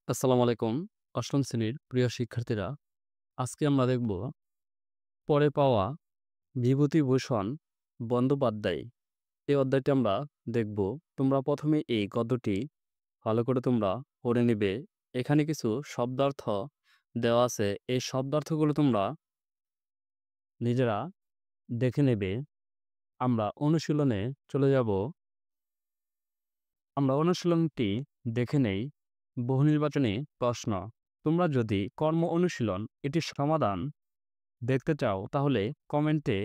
আসসালামু আলাইকুম। অষ্টম শ্রেণীর প্রিয় শিক্ষার্থীরা, আজকে আমরা দেখব পরে পাওয়া বিভূতিভূষণ বন্দ্যোপাধ্যায়। এই অধ্যায়টি আমরা দেখব। তোমরা প্রথমে এই গদ্যটি ভালো করে তোমরা পড়ে নিবে। এখানে কিছু শব্দার্থ দেওয়া আছে। এই শব্দার্থগুলো তোমরা নিজেরা দেখে নেবে। আমরা অনুশীলনে চলে যাব। আমরা অনুশীলনটি দেখে নেই। বহুনির্বাচনী প্রশ্ন। তোমরা যদি কর্ম অনুশীলন এটির সমাধান দেখতে চাও তাহলে কমেন্টে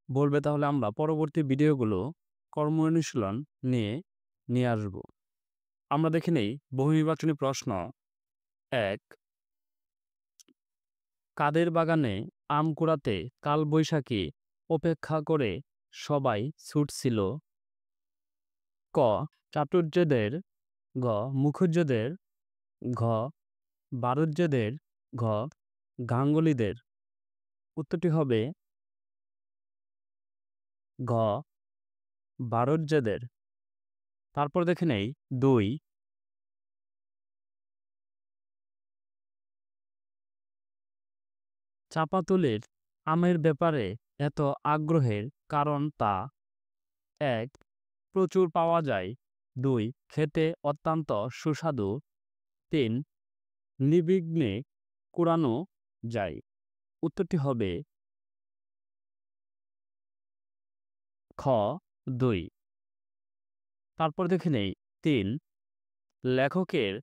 বলবে, তাহলে আমরা পরবর্তী ভিডিওগুলো কর্ম অনুশীলন নিয়ে আসব। আমরা দেখে নেই বহুনির্বাচনী প্রশ্ন ১। কাদের বাগানে আম কুড়াতে কালবৈশাখী অপেক্ষা করে সবাই ছুটছিল? ক. চাটুজ্যেদের, গ. মুখুজ্যেদের, ঘ. বারুজ্যেদের, ঘ. গাঙ্গুলীদের। উত্তরটি হবে ঘ. বারুজ্যেদের। তারপর দেখে নেই ২। চাঁপাতুলের আমের ব্যাপারে এত আগ্রহের কারণ তা: ১. প্রচুর পাওয়া যায়, ২. খেতে অত্যন্ত সুস্বাদু, ৩. নির্বিঘ্নে কুড়ানো যায়। উত্তরটি হবে খ. ২। তারপর দেখে নেই ৩। লেখকের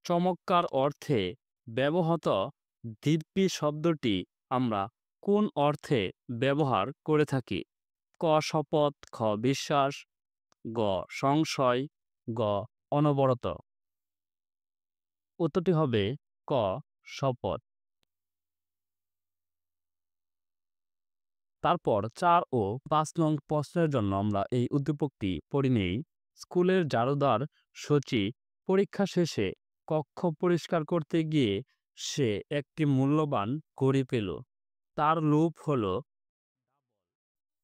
চমৎকার অর্থে ব্যবহৃত দিব্যি শব্দটি আমরা কোন অর্থে ব্যবহার করে থাকি? ক. শপথ, খ. বিশ্বাস, গ. সংশয়, গ. অনবরত। উত্তরটি হবে ক. শপথ। তারপর ৪ ও ৫ নং প্রশ্নের জন্য আমরা এই উদ্দীপকটি পড়ে নেই। স্কুলের জারুদার শচী পরীক্ষা শেষে কক্ষ পরিষ্কার করতে গিয়ে সে একটি মূল্যবান ঘড়ি পেল। তার লোভ হলো,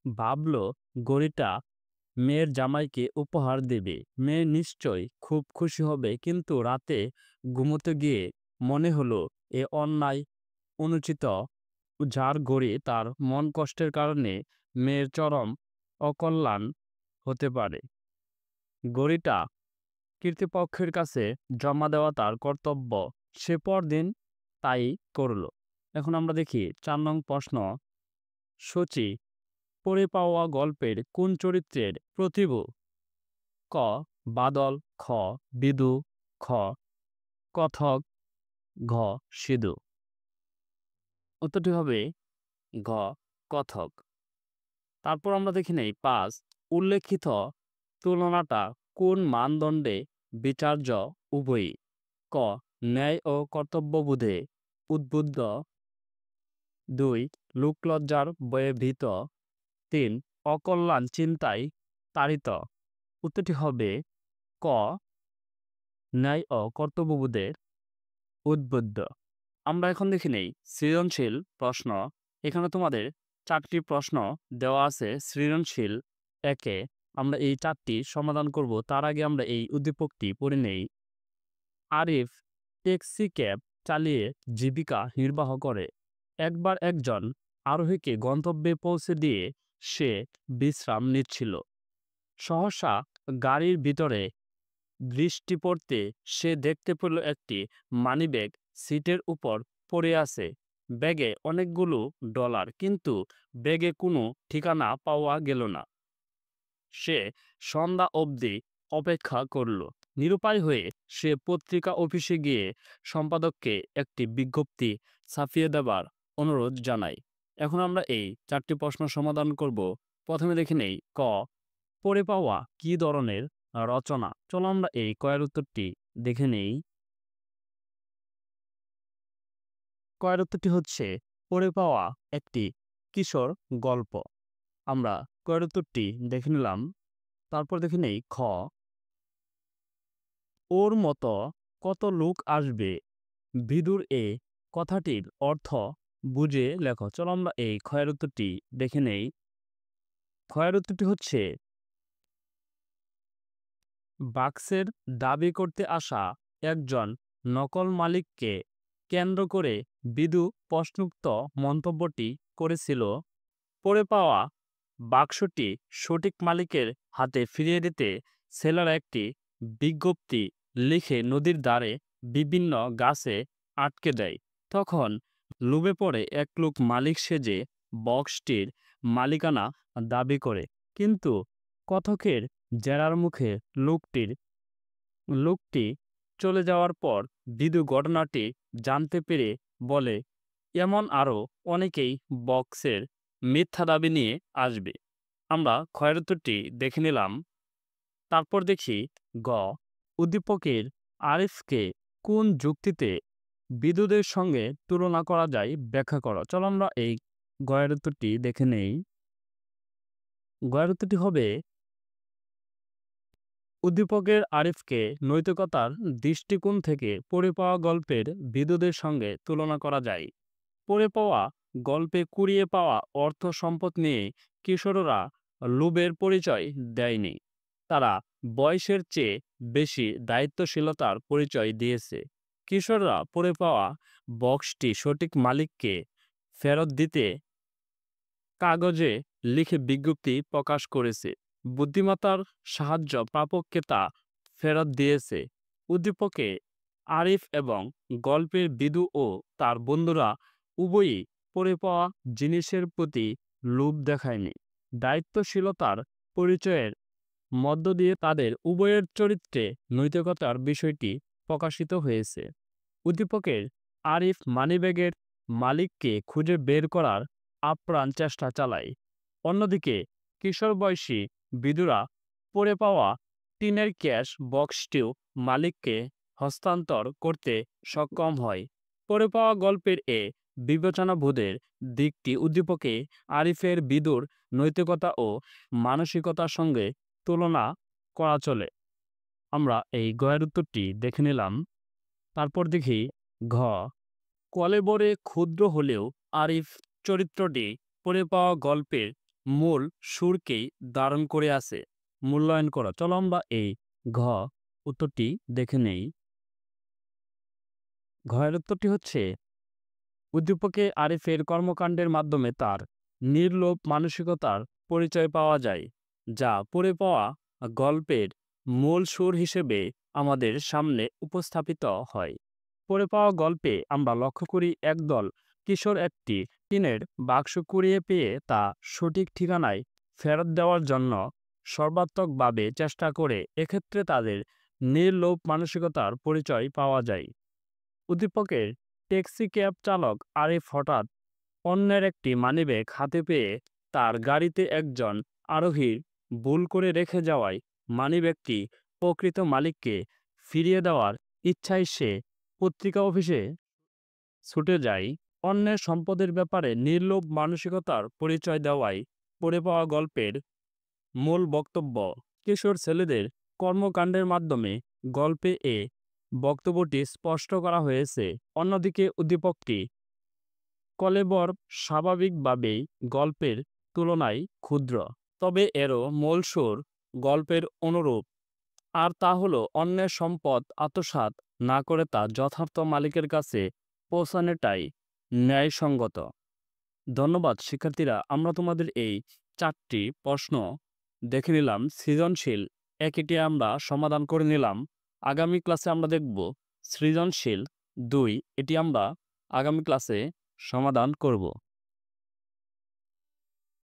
ভাবল ঘড়িটা মেয়ের জামাইকে উপহার দেবে। মেয়ে নিশ্চয় খুব খুশি হবে, কিন্তু রাতে ঘুমোতে গিয়ে মনে হলো এ অন্যায়, অনুচিত। যার ঘড়ি তার মন কষ্টের কারণে মেয়ের চরম অকল্যাণ হতে পারে। ঘড়িটা কর্তৃপক্ষের কাছে জমা দেওয়া তার কর্তব্য। সে পরদিন তাই করল। এখন আমরা দেখি ৪ নং প্রশ্ন। শচী পড়ে পাওয়া গল্পের কোন চরিত্রের প্রতিভু? ক. বাদল, খ. বিদু, খ. কথক, ঘ. সিধু। উত্তরটি হবে ঘ. কথক। তারপর আমরা দেখি নেই ৫। উল্লেখিত তুলনাটা কোন মানদণ্ডে বিচার্য? উভয়ই। ক. ন্যায় ও কর্তব্যবোধে উদ্বুদ্ধ, ২. লোকলজ্জার ভয়ে ভীত, ৩. অকল্যাণ চিন্তায় তাড়িত। উত্তরটি হবে ক. ন্যায় ও কর্তব্যবোধের উদ্বুদ্ধ। আমরা এখন দেখে নেই সৃজনশীল প্রশ্ন। এখানে তোমাদের ৪টি প্রশ্ন দেওয়া আছে। সৃজনশীল ১-এ আমরা এই ৪টি সমাধান করব। তার আগে আমরা এই উদ্দীপকটি পড়ে নেই। আরিফ ট্যাক্সি ক্যাব চালিয়ে জীবিকা নির্বাহ করে। একবার একজন আরোহীকে গন্তব্যে পৌঁছে দিয়ে সে বিশ্রাম নিচ্ছিল। সহসা গাড়ির ভিতরে দৃষ্টি পড়তে সে দেখতে পেল একটি মানিব্যাগ সিটের উপর পড়ে আছে। ব্যাগে অনেকগুলো ডলার, কিন্তু ব্যাগে কোনো ঠিকানা পাওয়া গেল না। সে সন্ধ্যা অবধি অপেক্ষা করল। নিরুপায় হয়ে সে পত্রিকা অফিসে গিয়ে সম্পাদককে একটি বিজ্ঞপ্তি ছাপিয়ে দেবার অনুরোধ জানায়। এখন আমরা এই ৪টি প্রশ্ন সমাধান করব। প্রথমে দেখে নেই ক. পড়ে পাওয়া কি ধরনের রচনা? চলো আমরা এই কয়ের উত্তরটি দেখে নেই। কয়ের উত্তরটি হচ্ছে পড়ে পাওয়া একটি কিশোর গল্প। আমরা কয়ের উত্তরটি দেখে নিলাম। তারপর দেখে নেই খ. ওর মতো কত লোক আসবে, বিদুর এ কথাটির অর্থ বুঝে লেখো। চলো আমরা এই ক্ষয়ের উত্তরটি দেখে নেই। ক্ষয়ের উত্তরটি হচ্ছে বাক্সের দাবি করতে আসা একজন নকল মালিককে কেন্দ্র করে বিদু প্রশ্নোক্ত মন্তব্যটি করেছিল। পড়ে পাওয়া বাক্সটি সঠিক মালিকের হাতে ফিরিয়ে দিতে সেলার একটি বিজ্ঞপ্তি লিখে নদীর ধারে বিভিন্ন গাছে আটকে দেয়। তখন লোভে পড়ে এক লোক মালিক সেজে বক্সটির মালিকানা দাবি করে, কিন্তু কথকের জেরার মুখে লোকটি চলে যাওয়ার পর বিদু ঘটনাটি জানতে পেরে বলে, এমন আরও অনেকেই বক্সের মিথ্যা দাবি নিয়ে আসবে। আমরা ক্ষয়ের উত্তরটি দেখে নিলাম। তারপর দেখি গ, উদ্দীপকের আরিফকে কোন যুক্তিতে বিদুদের সঙ্গে তুলনা করা যায় ব্যাখ্যা করো। চলো আমরা এই গয়ের উত্তরটি দেখে নেই। গয়ের উত্তরটি হবে, উদ্দীপকের আরিফকে নৈতিকতার দৃষ্টিকোণ থেকে পড়ে পাওয়া গল্পের বিদুদের সঙ্গে তুলনা করা যায়। পড়ে পাওয়া গল্পে কুড়িয়ে পাওয়া অর্থ সম্পদ নিয়ে কিশোররা লোভের পরিচয় দেয়নি, তারা বয়সের চেয়ে বেশি দায়িত্বশীলতার পরিচয় দিয়েছে। কিশোররা পড়ে পাওয়া বক্সটি সঠিক মালিককে ফেরত দিতে কাগজে লিখে বিজ্ঞপ্তি প্রকাশ করেছে। বুদ্ধিমত্তার সাহায্য প্রাপককে তা ফেরত দিয়েছে। উদ্দীপকে আরিফ এবং গল্পের বিদু ও তার বন্ধুরা উভয়ই পড়ে পাওয়া জিনিসের প্রতি লোভ দেখায়নি। দায়িত্বশীলতার পরিচয়ের মধ্য দিয়ে তাদের উভয়ের চরিত্রে নৈতিকতার বিষয়টি প্রকাশিত হয়েছে। উদ্দীপকের আরিফ মানিব্যাগের মালিককে খুঁজে বের করার আপ্রাণ চেষ্টা চালায়। অন্যদিকে কিশোর বয়সী বিদুরা পড়ে পাওয়া টিনের ক্যাশ বক্সটিও মালিককে হস্তান্তর করতে সক্ষম হয়। পড়ে পাওয়া গল্পের এ বিবেচনাবোধের দিকটি উদ্দীপকে আরিফের বিদুর নৈতিকতা ও মানসিকতার সঙ্গে তুলনা করা চলে। আমরা এই গয়ের উত্তরটি দেখে নিলাম। তারপর দেখি ঘ, কলেবরে ক্ষুদ্র হলেও আরিফ চরিত্রটি পড়ে পাওয়া গল্পের মূল সুরকেই ধারণ করে আছে, মূল্যায়ন করা। চলো আমরা এই ঘ উত্তরটি দেখে নেই। ঘয়ের উত্তরটি হচ্ছে, উদ্দীপকে আরিফের কর্মকাণ্ডের মাধ্যমে তার নির্লোভ মানসিকতার পরিচয় পাওয়া যায়, যা পড়ে পাওয়া গল্পের মূল সুর হিসেবে আমাদের সামনে উপস্থাপিত হয়। পড়ে পাওয়া গল্পে আমরা লক্ষ্য করি একদল কিশোর একটি টিনের বাক্স কুড়িয়ে পেয়ে তা সঠিক ঠিকানায় ফেরত দেওয়ার জন্য সর্বাত্মকভাবে চেষ্টা করে। এক্ষেত্রে তাদের নির্লোভ মানসিকতার পরিচয় পাওয়া যায়। উদ্দীপকের ট্যাক্সি ক্যাব চালক আরিফ হঠাৎ অন্যের একটি মানিব্যাগ হাতে পেয়ে তার গাড়িতে একজন আরোহীর ভুল করে রেখে যাওয়ায় মানিব্যাগটি প্রকৃত মালিককে ফিরিয়ে দেওয়ার ইচ্ছায় সে পত্রিকা অফিসে ছুটে যায়। অন্যের সম্পদের ব্যাপারে নির্লোভ মানসিকতার পরিচয় দেওয়াই পড়ে পাওয়া গল্পের মূল বক্তব্য। কিশোর ছেলেদের কর্মকাণ্ডের মাধ্যমে গল্পে এ বক্তব্যটি স্পষ্ট করা হয়েছে। অন্যদিকে উদ্দীপকটি কলেবর স্বাভাবিকভাবেই গল্পের তুলনায় ক্ষুদ্র, তবে এরও মূল সুর গল্পের অনুরূপ, আর তা হলো অন্যের সম্পদ আত্মসাৎ না করে তা যথার্থ মালিকের কাছে পৌঁছানোটাই ন্যায়সঙ্গত। ধন্যবাদ শিক্ষার্থীরা, আমরা তোমাদের এই 4টি প্রশ্ন দেখে নিলাম। সৃজনশীল একটি আমরা সমাধান করে নিলাম। আগামী ক্লাসে আমরা দেখব সৃজনশীল 2, এটি আমরা আগামী ক্লাসে সমাধান করব।